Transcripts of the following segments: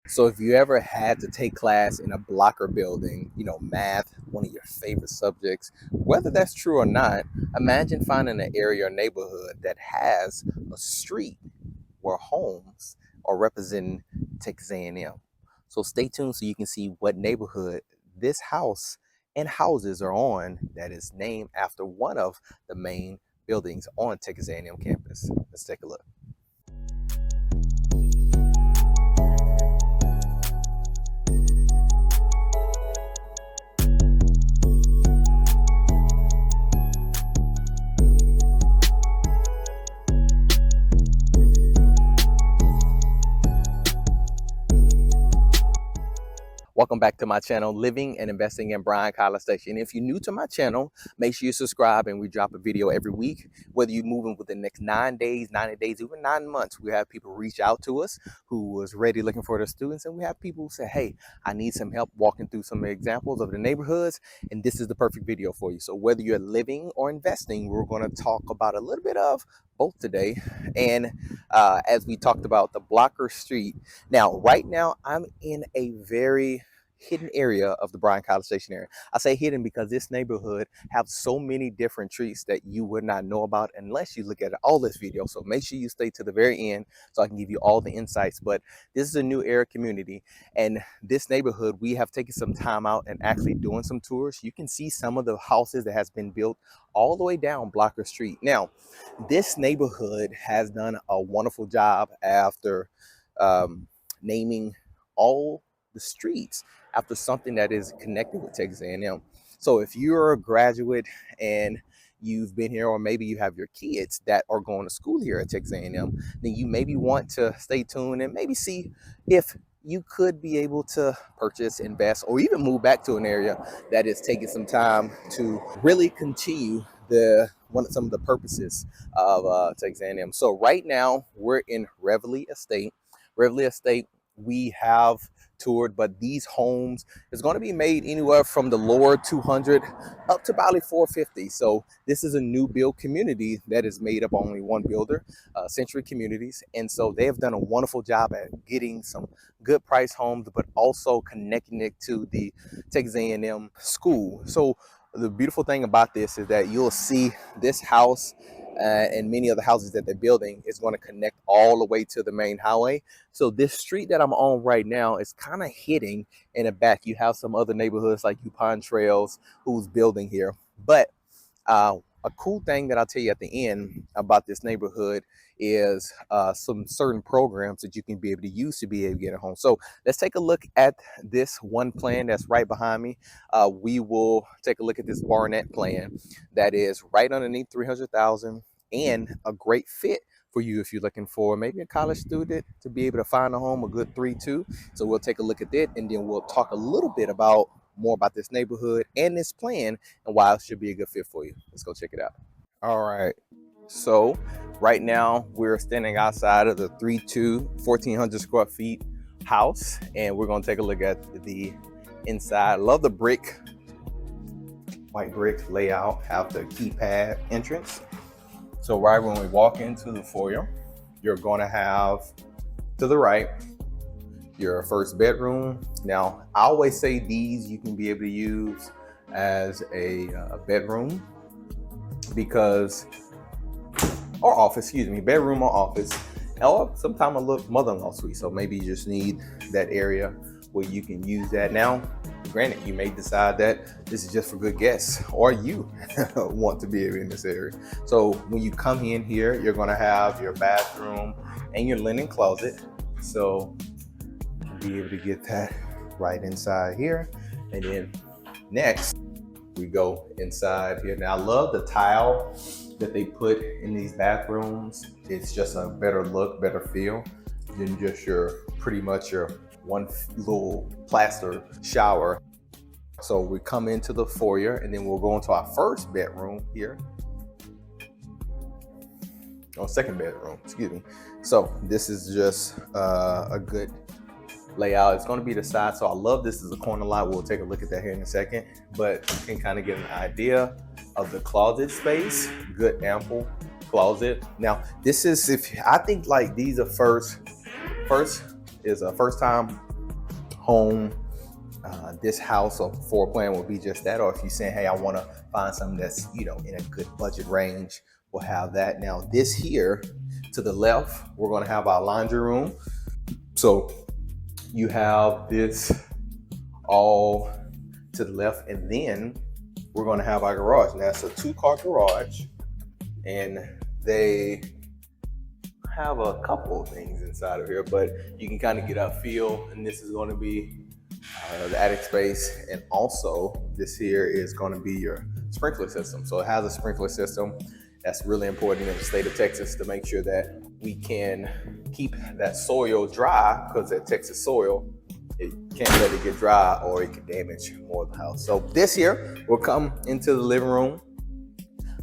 So if you ever had to take class in a blocker building, math, one of your favorite subjects, whether that's true or not, imagine finding an area or neighborhood that has a street where homes are representing Texas A&M. So stay tuned so you can see what neighborhood this house and houses are on that is named after one of the main buildings on Texas A&M campus. Let's take a look. Welcome back to my channel, Living and Investing in Bryan-College Station. If you're new to my channel, make sure you subscribe, and we drop a video every week. Whether you're moving within the next 9 days, 90 days, even 9 months, we have people reach out to us who was ready looking for their students. And we have people who say, hey, I need some help walking through some examples of the neighborhoods, and this is the perfect video for you. So whether you're living or investing, we're going to talk about a little bit of both today. And as we talked about the Blocker Street. Now, right now, I'm in a very hidden area of the Bryan-College Station area. I say hidden because this neighborhood have so many different trees that you would not know about unless you look at all this video. So make sure you stay to the very end so I can give you all the insights. But this is a new area community, and this neighborhood, we have taken some time out and actually doing some tours. You can see some of the houses that has been built all the way down Blocker Street. Now, this neighborhood has done a wonderful job after naming all the streets after something that is connected with Texas A&M. So if you're a graduate and you've been here, or maybe you have your kids that are going to school here at Texas A&M, then you maybe want to stay tuned and maybe see if you could be able to purchase, invest, or even move back to an area that is taking some time to really continue some of the purposes of Texas A&M. So right now we're in Revillie Estate. Revillie Estate, we have toured, but these homes is going to be made anywhere from the lower 200 up to probably 450. So this is a new build community that is made up of only one builder, Century Communities. And so they have done a wonderful job at getting some good price homes, but also connecting it to the Texas A&M school. So the beautiful thing about this is that you'll see this house and many of the houses that they're building is going to connect all the way to the main highway. So this street that I'm on right now is kind of hidden in the back. You have some other neighborhoods like Yupon Trails who's building here. But a cool thing that I'll tell you at the end about this neighborhood is some certain programs that you can be able to use to be able to get a home. So let's take a look at this one plan that's right behind me. We will take a look at this Barnett plan that is right underneath 300,000 and a great fit for you if you're looking for maybe a college student to be able to find a home, a good 3-2. So we'll take a look at that, and then we'll talk a little bit about more about this neighborhood and this plan and why it should be a good fit for you. Let's go check it out. All right. So right now we're standing outside of the 3-2, 1,400 square feet house, and we're going to take a look at the inside. Love the white brick layout, have the keypad entrance. So right when we walk into the foyer, you're going to have to the right your first bedroom. Now, I always say these you can be able to use as a bedroom because, or office, excuse me, bedroom or office, or sometimes a little mother-in-law suite. So maybe you just need that area where you can use that. Now, granted, you may decide that this is just for good guests, or you want to be in this area. So when you come in here, you're going to have your bathroom and your linen closet. So be able to get that right inside here. And then next we go inside here. Now I love the tile that they put in these bathrooms. It's just a better look, better feel than just your pretty much your one little plaster shower. So we come into the foyer, and then we'll go into our first bedroom here. Oh, second bedroom, excuse me. So this is just a good layout. It's going to be the side. So I love this as a corner lot. We'll take a look at that here in a second, but you can kind of get an idea of the closet space. Good ample closet. Now this is, if I think like these are first is a first time home, this house or floor plan will be just that. Or if you're saying, hey, I want to find something that's, you know, in a good budget range, we'll have that. Now this here to the left, we're going to have our laundry room. So you have this all to the left, and then we're going to have our garage. Now it's a 2-car garage, and they have a couple of things inside of here, but you can kind of get a feel. And this is going to be the attic space, and also this here is going to be your sprinkler system. So it has a sprinkler system. That's really important in the state of Texas to make sure that we can keep that soil dry, because that Texas soil, it can't let it get dry or it can damage more of the house. So this here will come into the living room.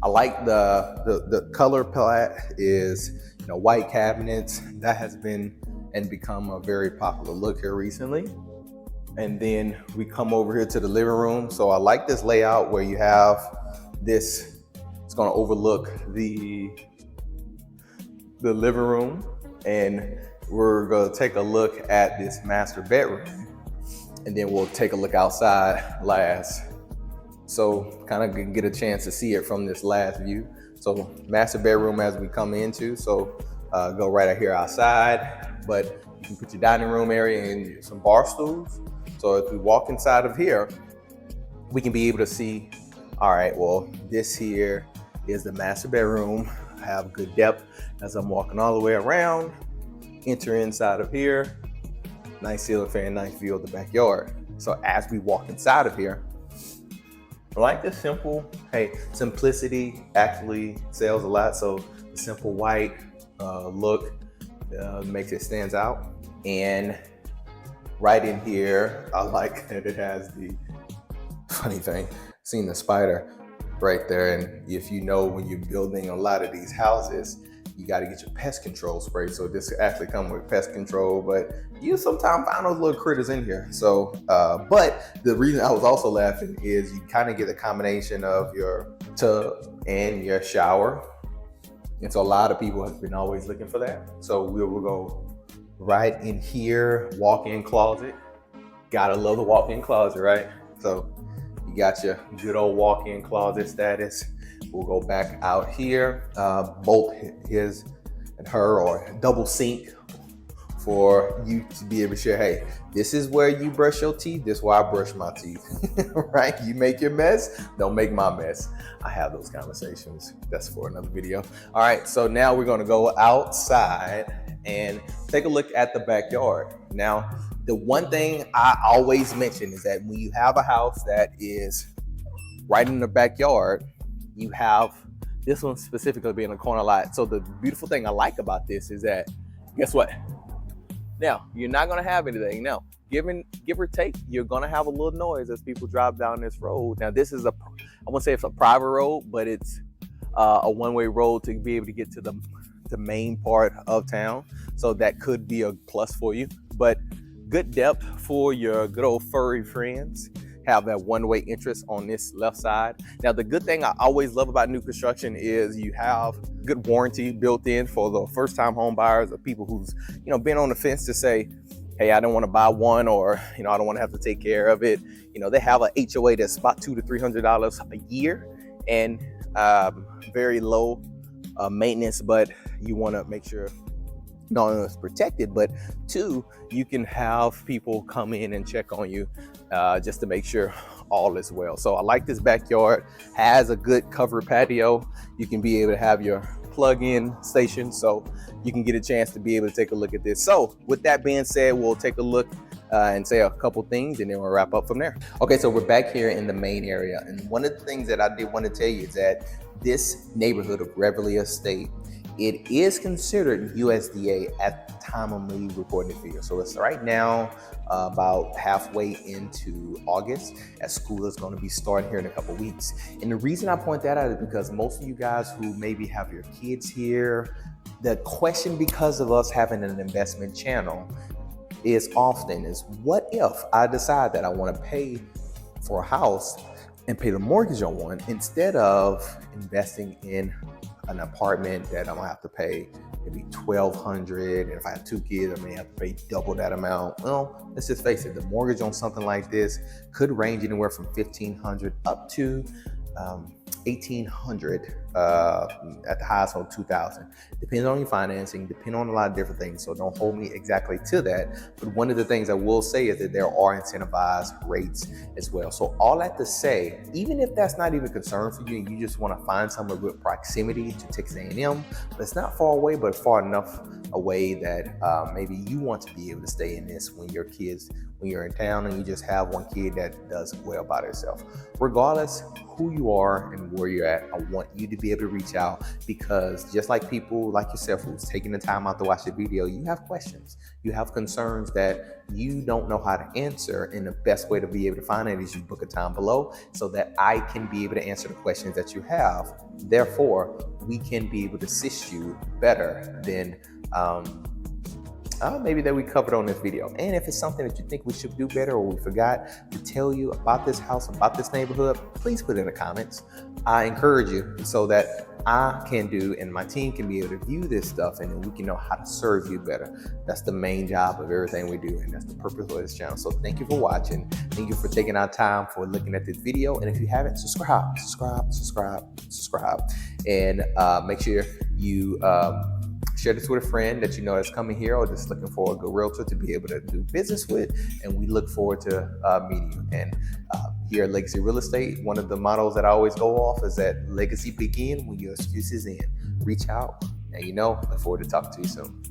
I like the color palette is, you know, white cabinets. That has been and become a very popular look here recently. And then we come over here to the living room. So I like this layout where you have this, it's going to overlook the living room, and we're going to take a look at this master bedroom, and then we'll take a look outside last. So kind of get a chance to see it from this last view. So master bedroom as we come into, so go right out here outside, but you can put your dining room area and some bar stools. So if we walk inside of here, we can be able to see, all right, well, this here is the master bedroom. Have good depth as I'm walking all the way around. Enter inside of here. Nice ceiling fan, nice view of the backyard. So as we walk inside of here, I like this simple, hey, simplicity actually sells a lot. So the simple white look makes it stands out. And right in here, I like that it has the funny thing, seen the spider right there. And if you know, when you're building a lot of these houses, you got to get your pest control spray. So this actually comes with pest control, but you sometimes find those little critters in here. So, but the reason I was also laughing is you kind of get a combination of your tub and your shower. And so a lot of people have been always looking for that. So we'll go right in here, walk-in closet. Gotta love the walk-in closet, right? So you got your good old walk-in closet status. We'll go back out here, both his and her, or double sink for you to be able to share, hey, this is where you brush your teeth, this is where I brush my teeth, right? You make your mess, don't make my mess. I have those conversations. That's for another video. All right, so now we're gonna go outside and take a look at the backyard. Now, the one thing I always mention is that when you have a house that is right in the backyard, you have this one specifically being a corner lot. So the beautiful thing I like about this is that, guess what? Now, you're not gonna have anything. Now, give or take, you're gonna have a little noise as people drive down this road. Now, this is I won't say it's a private road, but it's a one-way road to be able to get to the main part of town. So that could be a plus for you. But good depth for your good old furry friends. Have that one-way entrance on this left side. Now, the good thing I always love about new construction is you have good warranty built in for the first-time home buyers or people who's, you know, been on the fence to say, hey, I don't want to buy one, or, you know, I don't want to have to take care of it. You know, they have a HOA that's about $200 to $300 a year, and very low maintenance, but you want to make sure not only it's protected, but two, you can have people come in and check on you just to make sure all is well. So I like this backyard, has a good covered patio. You can be able to have your plug-in station, so you can get a chance to be able to take a look at this. So with that being said, we'll take a look and say a couple things, and then we'll wrap up from there. Okay, so we're back here in the main area. And one of the things that I did want to tell you is that this neighborhood of Revillie Estate, it is considered USDA at the time of me recording the video. So it's right now about halfway into August, as school is going to be starting here in a couple weeks. And the reason I point that out is because most of you guys who maybe have your kids here, the question, because of us having an investment channel, is often is, what if I decide that I want to pay for a house and pay the mortgage on one instead of investing in an apartment that I'm gonna have to pay maybe $1,200, and if I have 2 kids, I may have to pay double that amount. Well, let's just face it, the mortgage on something like this could range anywhere from $1,500 up to $1,800 at the highest on $2,000. Depends on your financing, depend on a lot of different things. So don't hold me exactly to that. But one of the things I will say is that there are incentivized rates as well. So all that to say, even if that's not even a concern for you, and you just want to find somewhere with proximity to Texas A&M, but it's not far away, but far enough away that maybe you want to be able to stay in this when you're in town and you just have one kid that does well by themselves. Regardless who you are and where you're at, I want you to be able to reach out, because just like people like yourself who's taking the time out to watch the video, you have questions, you have concerns that you don't know how to answer, and the best way to be able to find it is you book a time below so that I can be able to answer the questions that you have. Therefore, we can be able to assist you better than maybe that we covered on this video. And if it's something that you think we should do better, or we forgot to tell you about this house, about this neighborhood, please put it in the comments. I encourage you so that I can do and my team can be able to view this stuff, and then we can know how to serve you better. That's the main job of everything we do, and that's the purpose of this channel. So thank you for watching. Thank you for taking our time for looking at this video. And if you haven't, subscribe, and make sure you share this with a friend that you know that's coming here or just looking for a good realtor to be able to do business with. And we look forward to meeting you. And here at Legacy Real Estate, one of the mottos that I always go off is that legacy begin when your excuses end. Reach out, and look forward to talking to you soon.